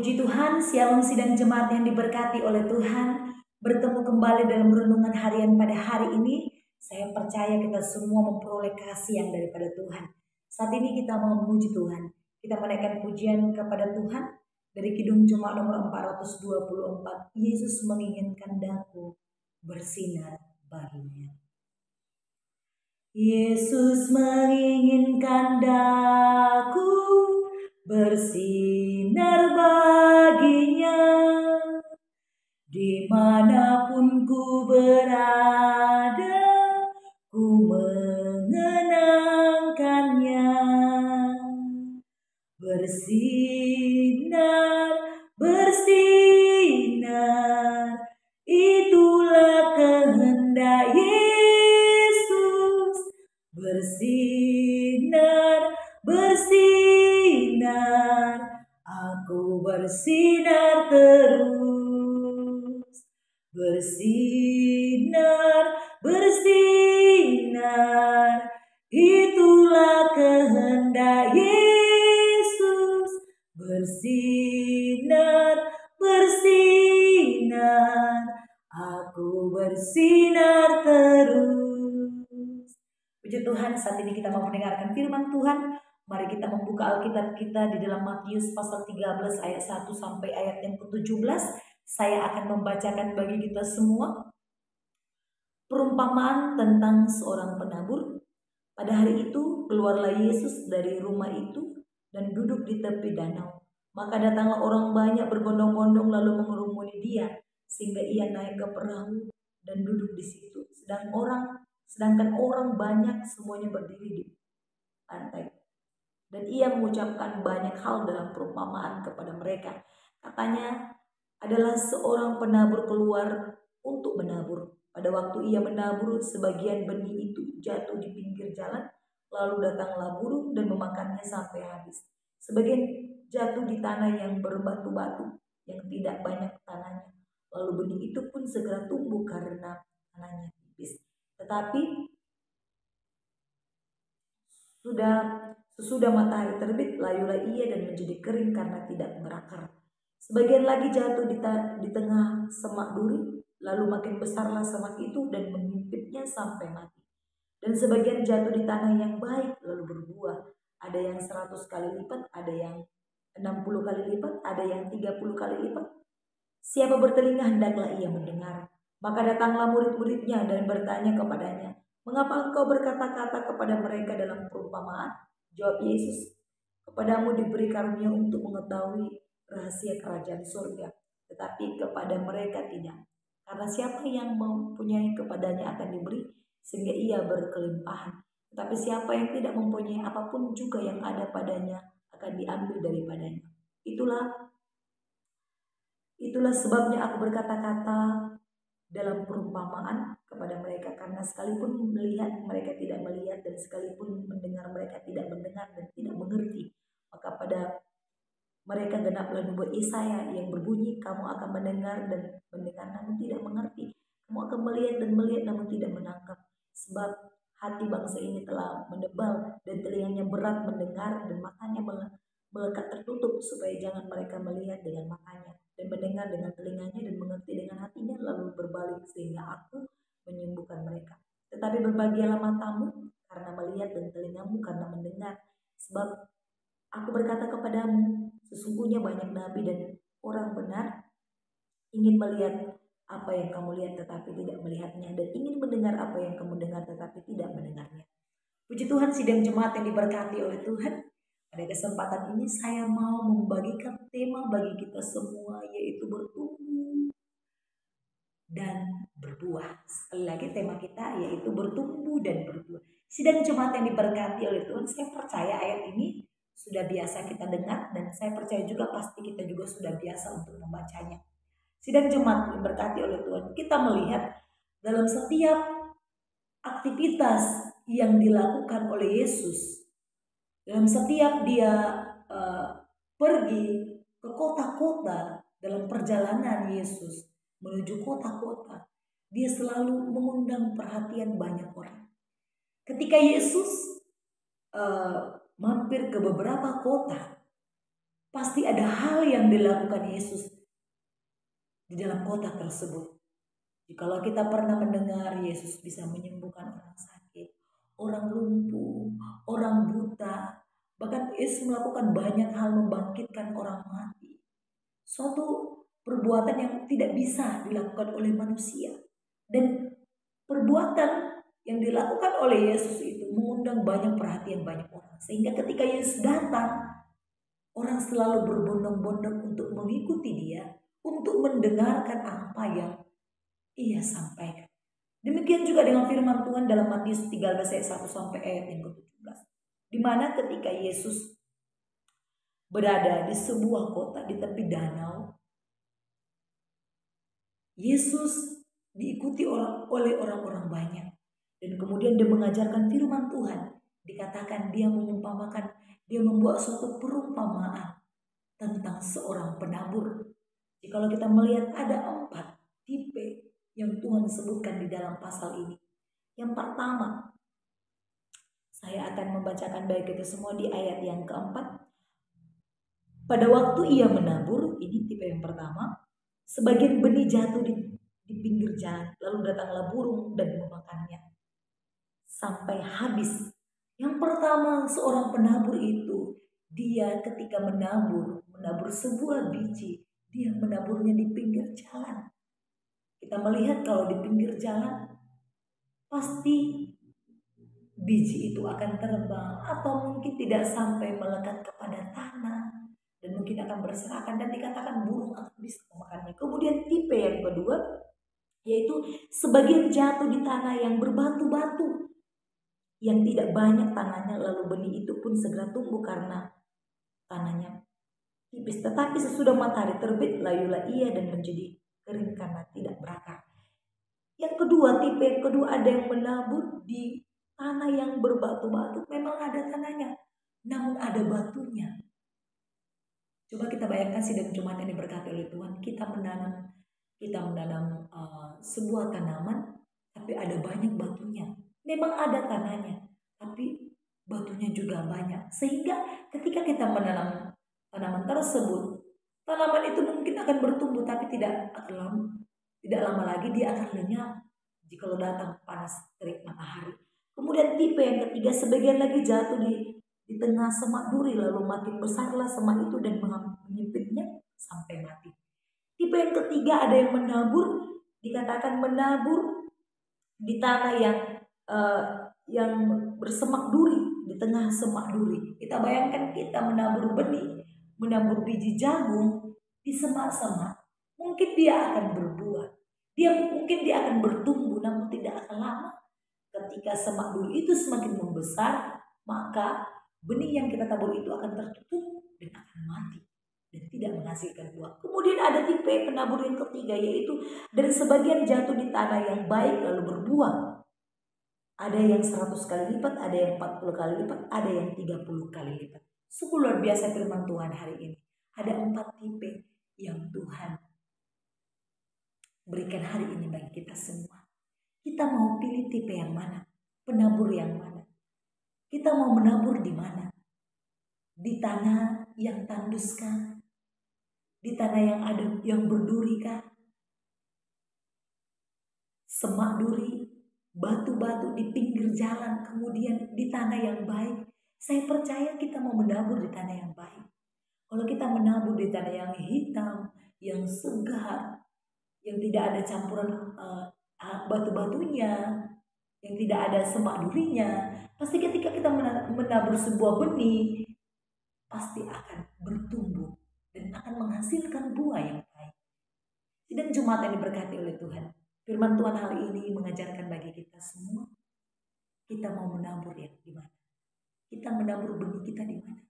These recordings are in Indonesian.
Puji Tuhan, Shalom sidang jemaat yang diberkati oleh Tuhan. Bertemu kembali dalam renungan harian pada hari ini. Saya percaya kita semua memperoleh kasih yang daripada Tuhan. Saat ini kita mau memuji Tuhan. Kita menaikkan pujian kepada Tuhan. Dari Kidung Jemaat nomor 424. Yesus menginginkan daku bersinar baginya. Yesus menginginkan daku bersinar baginya, dimanapun ku berada, ku mengenangkannya. Bersinar, bersinar, itulah kehendak Yesus. Bersinar, bersinar, aku bersinar terus. Bersinar, bersinar, itulah kehendak Yesus. Bersinar, bersinar, aku bersinar terus. Puji Tuhan, saat ini kita mau mendengarkan firman Tuhan. Mari kita membuka Alkitab kita di dalam Matius pasal 13 ayat 1 sampai ayat yang ke-17. Saya akan membacakan bagi kita semua. Perumpamaan tentang seorang penabur. Pada hari itu keluarlah Yesus dari rumah itu dan duduk di tepi danau. Maka datanglah orang banyak berbondong-bondong lalu mengerumuni dia, sehingga ia naik ke perahu dan duduk di situ. Sedangkan orang banyak semuanya berdiri di pantai. Dan ia mengucapkan banyak hal dalam perumpamaan kepada mereka. Katanya adalah seorang penabur keluar untuk menabur. Pada waktu ia menabur, sebagian benih itu jatuh di pinggir jalan. Lalu datanglah burung dan memakannya sampai habis. Sebagian jatuh di tanah yang berbatu-batu, yang tidak banyak tanahnya. Lalu benih itu pun segera tumbuh karena tanahnya tipis. Tetapi sesudah matahari terbit, layulah ia dan menjadi kering karena tidak berakar. Sebagian lagi jatuh di tengah semak duri, lalu makin besarlah semak itu dan mengimpitnya sampai mati. Dan sebagian jatuh di tanah yang baik, lalu berbuah. Ada yang 100 kali lipat, ada yang 60 kali lipat, ada yang 30 kali lipat. Siapa bertelinga hendaklah ia mendengar. Maka datanglah murid-muridnya dan bertanya kepadanya, mengapa engkau berkata-kata kepada mereka dalam perumpamaan? Jawab Yesus, kepadamu diberi karunia untuk mengetahui rahasia kerajaan surga, tetapi kepada mereka tidak. Karena siapa yang mempunyai kepadanya akan diberi, sehingga ia berkelimpahan. Tetapi siapa yang tidak mempunyai apapun juga yang ada padanya akan diambil daripadanya. Itulah sebabnya aku berkata-kata dalam perumpamaan kepada mereka, karena sekalipun melihat mereka tidak melihat, dan sekalipun mendengar mereka tidak mendengar dan tidak mengerti. Maka pada mereka genaplah nubuat Yesaya yang berbunyi, kamu akan mendengar dan mendengar namun tidak mengerti, kamu akan melihat dan melihat namun tidak menangkap. Sebab hati bangsa ini telah menebal dan telinganya berat mendengar dan matanya melekat tertutup, supaya jangan mereka melihat dengan matanya dan mendengar dengan telinganya dan mengerti dengan hatinya, lalu berbalik sehingga aku menyembuhkan mereka. Tetapi berbahagialah matamu karena melihat dan telingamu karena mendengar. Sebab aku berkata kepadamu, sesungguhnya banyak nabi dan orang benar ingin melihat apa yang kamu lihat tetapi tidak melihatnya, dan ingin mendengar apa yang kamu dengar tetapi tidak mendengarnya. Puji Tuhan, sidang jemaat yang diberkati oleh Tuhan. Pada kesempatan ini saya mau membagikan tema bagi kita semua, yaitu bertumbuh dan berbuah. Sekali lagi tema kita yaitu bertumbuh dan berbuah. Sidang jemaat yang diberkati oleh Tuhan, saya percaya ayat ini sudah biasa kita dengar, dan saya percaya juga pasti kita juga sudah biasa untuk membacanya. Sidang jemaat yang diberkati oleh Tuhan, kita melihat dalam setiap aktivitas yang dilakukan oleh Yesus, dalam setiap dia pergi ke kota-kota, dalam perjalanan Yesus menuju kota-kota, dia selalu mengundang perhatian banyak orang. Ketika Yesus mampir ke beberapa kota, Pasti ada hal yang dilakukan Yesus di dalam kota tersebut. Jikalau kita pernah mendengar Yesus bisa menyembuhkan orang sakit, orang lumpuh, orang buta, bahkan Yesus melakukan banyak hal membangkitkan orang mati. Suatu perbuatan yang tidak bisa dilakukan oleh manusia. Dan perbuatan yang dilakukan oleh Yesus itu mengundang banyak perhatian banyak orang. Sehingga ketika Yesus datang, orang selalu berbondong-bondong untuk mengikuti dia, untuk mendengarkan apa yang ia sampaikan. Demikian juga dengan firman Tuhan dalam Matius 13 ayat 1 sampai ayat yang ke-17. Di mana ketika Yesus berada di sebuah kota di tepi danau, Yesus diikuti oleh orang-orang banyak. Dan kemudian dia mengajarkan firman Tuhan. Dikatakan dia mengumpamakan, dia membuat suatu perumpamaan tentang seorang penabur. Kalau kita melihat ada 4 tipe yang Tuhan sebutkan di dalam pasal ini. Yang pertama, saya akan membacakan baik itu semua di ayat yang keempat. Pada waktu ia menabur, ini tipe yang pertama, sebagian benih jatuh di pinggir jalan, lalu datanglah burung dan memakannya sampai habis. Yang pertama, seorang penabur itu, dia ketika menabur sebuah biji, dia menaburnya di pinggir jalan. Kita melihat kalau di pinggir jalan, pasti biji itu akan terbang atau mungkin tidak sampai melekat kepada tanah dan mungkin akan berserakan dan dikatakan burung akan bisa memakannya. Kemudian tipe yang kedua, yaitu sebagian jatuh di tanah yang berbatu-batu, yang tidak banyak tanahnya, lalu benih itu pun segera tumbuh karena tanahnya tipis. Tetapi sesudah matahari terbit, layulah ia dan menjadi kering karena tidak berakar. Yang kedua, tipe yang kedua, ada yang menabur di tanah yang berbatu-batu. Memang ada tanahnya, namun ada batunya. Coba kita bayangkan sidang Jumat yang diberkati oleh Tuhan. Kita menanam sebuah tanaman, tapi ada banyak batunya. Memang ada tanahnya, tapi batunya juga banyak. Sehingga ketika kita menanam tanaman tersebut, tanaman itu mungkin akan bertumbuh, tapi tidak lama lagi dia akan lenyap jika datang panas terik matahari. Kemudian tipe yang ketiga, sebagian lagi jatuh di tengah semak duri, lalu makin besarlah semak itu dan menyempitnya sampai mati. Tipe yang ketiga, ada yang menabur, dikatakan menabur di tanah yang bersemak duri, di tengah semak duri. Kita bayangkan kita menabur benih, menabur biji jagung di semak-semak, mungkin dia akan berbuah. Mungkin dia akan bertumbuh, namun tidak akan lama. Ketika semak duri itu semakin membesar, maka benih yang kita tabur itu akan tertutup dan akan mati dan tidak menghasilkan buah. Kemudian ada tipe penabur yang ketiga, yaitu dari sebagian jatuh di tanah yang baik lalu berbuah. Ada yang 100 kali lipat, ada yang 40 kali lipat, ada yang 30 kali lipat. Sungguh luar biasa firman Tuhan hari ini. Ada 4 tipe yang Tuhan berikan hari ini bagi kita semua. Kita mau pilih tipe yang mana? Penabur yang mana? Kita mau menabur di mana? Di tanah yang tandus kah? Di tanah yang berduri kah? Semak duri, batu-batu di pinggir jalan, kemudian di tanah yang baik. Saya percaya kita mau menabur di tanah yang baik. Kalau kita menabur di tanah yang hitam, yang segar, yang tidak ada campuran batu-batunya, yang tidak ada semak durinya, pasti ketika kita menabur sebuah benih, pasti akan bertumbuh dan akan menghasilkan buah yang baik. Sidang Jumat yang diberkati oleh Tuhan, firman Tuhan hari ini mengajarkan bagi kita semua, kita mau menabur yang di mana? Kita menabur benih kita di mana?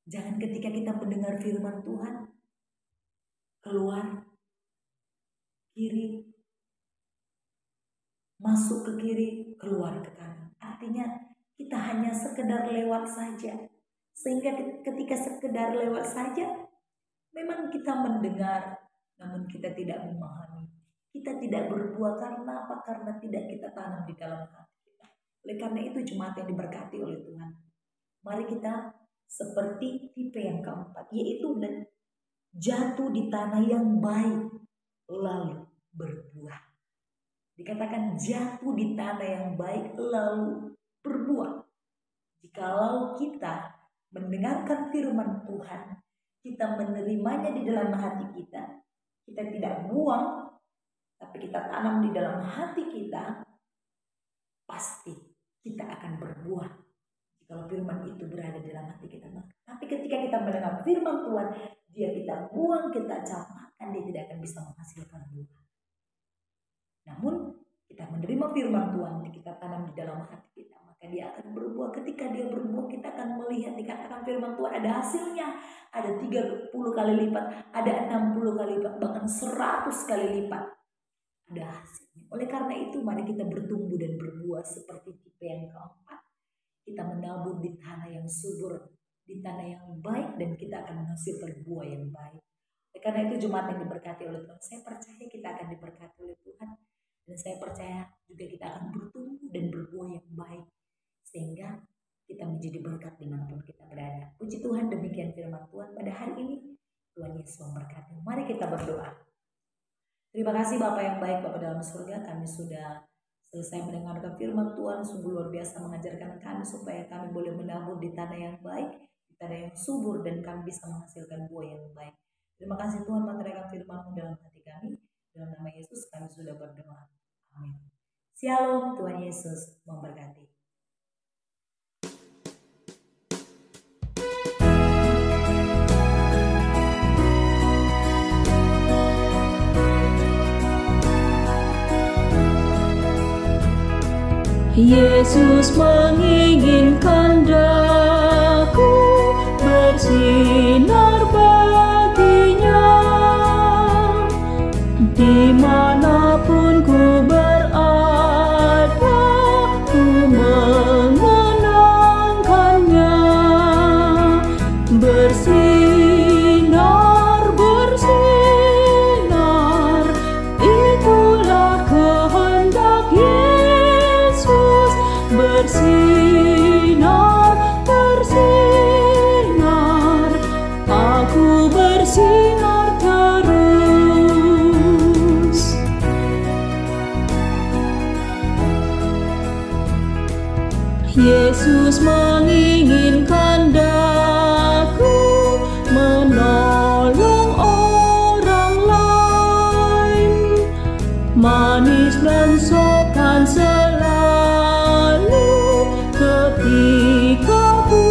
Jangan ketika kita mendengar firman Tuhan, keluar kiri, masuk ke kiri, keluar ke kanan. Artinya kita hanya sekedar lewat saja. Sehingga ketika sekedar lewat saja, memang kita mendengar, namun kita tidak memahami. Kita tidak berbuah karena apa? Karena tidak kita tanam di dalam hati kita. Oleh karena itu Jumat yang diberkati oleh Tuhan, mari kita seperti tipe yang keempat, yaitu jatuh di tanah yang baik lalu berbuah. Dikatakan jatuh di tanah yang baik lalu berbuah. Jikalau kita mendengarkan firman Tuhan, kita menerimanya di dalam hati kita, kita tidak buang, tapi kita tanam di dalam hati kita, pasti kita akan berbuah. Kalau firman itu berada di dalam hati kita. Tapi ketika kita mendengar firman Tuhan, dia kita buang, kita campakkan, dia tidak akan bisa menghasilkan buah. Namun kita menerima firman Tuhan, kita tanam di dalam hati kita, maka dia akan berbuah. Ketika dia berbuah, kita akan melihat, dikatakan firman Tuhan ada hasilnya. Ada 30 kali lipat, ada 60 kali lipat, bahkan 100 kali lipat. Ada hasilnya. Oleh karena itu, mari kita bertumbuh dan berbuah seperti tipe yang keempat. Kita menabur di tanah yang subur, di tanah yang baik, dan kita akan menghasilkan buah yang baik. Oleh karena itu, jemaat yang diberkati oleh Tuhan, saya percaya kita akan diberkati oleh Tuhan. Dan saya percaya juga kita akan bertumbuh dan berbuah yang baik, sehingga kita menjadi berkat dimanapun kita berada. Puji Tuhan, demikian firman Tuhan pada hari ini. Tuhan Yesus memberkati. Mari kita berdoa. Terima kasih Bapa yang baik, Bapa dalam surga, kami sudah selesai mendengarkan firman Tuhan. Sungguh luar biasa mengajarkan kami supaya kami boleh menabur di tanah yang baik, di tanah yang subur, dan kami bisa menghasilkan buah yang baik. Terima kasih Tuhan, menerangkan firman-Mu dalam hati kami. Dalam nama Yesus kami sudah berdoa. Amin. Shalom, Tuhan Yesus memberkati. Yesus menginginkan daku bersinar baginya, dimanapun ku berada, ku mengenangkannya. Bersinar, bersinar, itulah kehendak Yesus. Bersinar, bersinar, aku bersinar terus. Yesus menginginkan daku menolong orang lain, manis dan sopan selalu ketika ku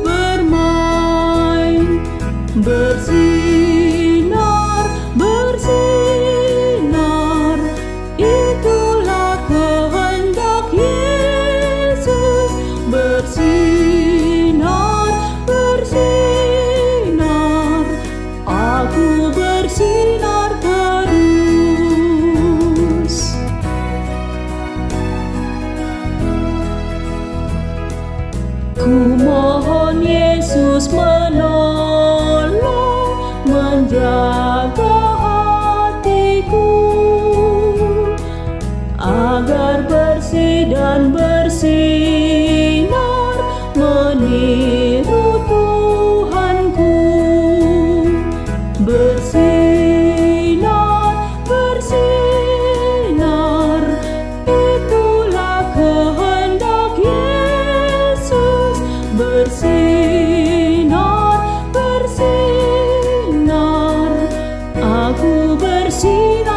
bermain. Bersinar, bersinar, itulah kehendak Yesus. Bersinar, bersinar, aku bersinar terus. Ku mohon Yesus menolong, menjaga hatiku agar bersih dan bersinar, meniru Tuhanku. Bersinar, bersinar, itulah kehendak Yesus. Bersinar, bersinar, aku bersinar